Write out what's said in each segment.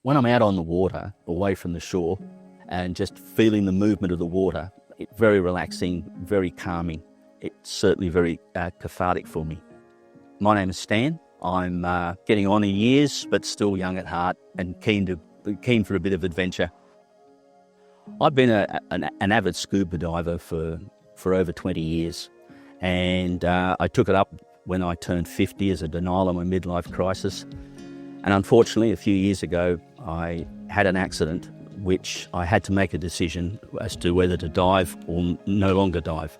When I'm out on the water, away from the shore, and just feeling the movement of the water, it's very relaxing, very calming. It's certainly very cathartic for me. My name is Stan. I'm getting on in years, but still young at heart and keen for a bit of adventure. I've been an avid scuba diver for over 20 years, and I took it up when I turned 50 as a denial of my midlife crisis. And unfortunately, a few years ago, I had an accident which I had to make a decision as to whether to dive or no longer dive.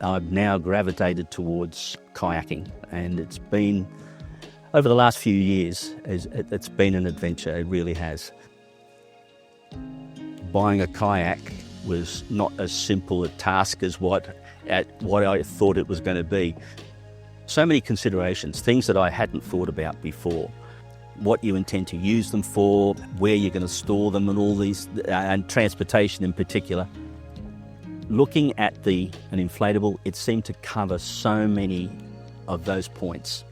I've now gravitated towards kayaking, and it's been, over the last few years, it's been an adventure, it really has. Buying a kayak was not as simple a task as what I thought it was going to be. So many considerations, things that I hadn't thought about before. What you intend to use them for, where you're going to store them, and all these, and transportation in particular. Looking at an inflatable, it seemed to cover so many of those points.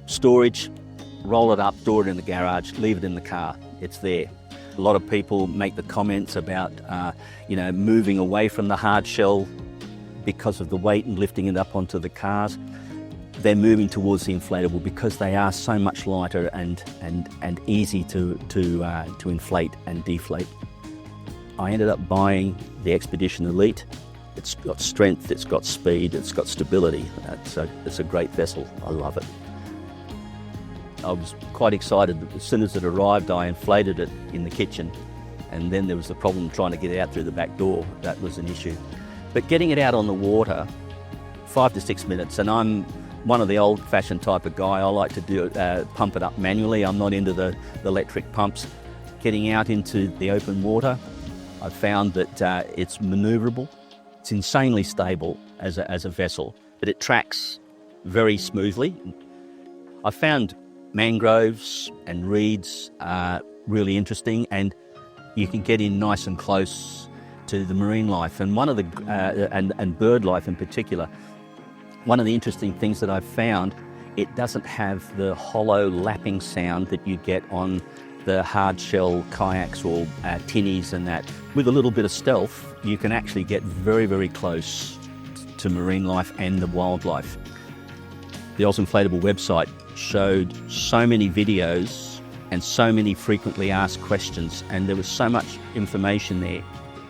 Storage, roll it up, store it in the garage, leave it in the car, it's there. A lot of people make the comments about moving away from the hard shell because of the weight and lifting it up onto the cars. They're moving towards the inflatable because they are so much lighter and easy to inflate and deflate. I ended up buying the Expedition Elite. It's got strength, it's got speed, it's got stability. It's a great vessel. I love it. I was quite excited that as soon as it arrived, I inflated it in the kitchen, and then there was the problem trying to get it out through the back door. That was an issue. But getting it out on the water, 5 to 6 minutes, and I'm one of the old-fashioned type of guy. I like to do pump it up manually. I'm not into the electric pumps. Getting out into the open water, I've found that it's manoeuvrable. It's insanely stable as a vessel, but it tracks very smoothly. I found mangroves and reeds are really interesting, and you can get in nice and close to the marine life and and bird life in particular. One of the interesting things that I've found, it doesn't have the hollow lapping sound that you get on the hard shell kayaks or tinnies and that. With a little bit of stealth, you can actually get very, very close to marine life and the wildlife. The Oz Inflatable website showed so many videos and so many frequently asked questions, and there was so much information there.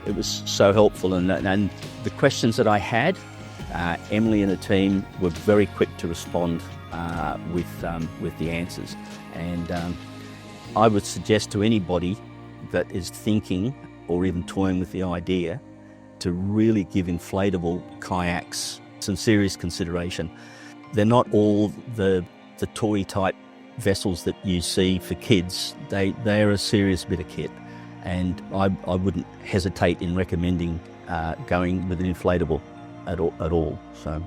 It was so helpful, and the questions that I had, Emily and the team were very quick to respond with the answers. And I would suggest to anybody that is thinking or even toying with the idea to really give inflatable kayaks some serious consideration. They're not all the toy type vessels that you see for kids. They're a serious bit of kit, and I wouldn't hesitate in recommending going with an inflatable at all. So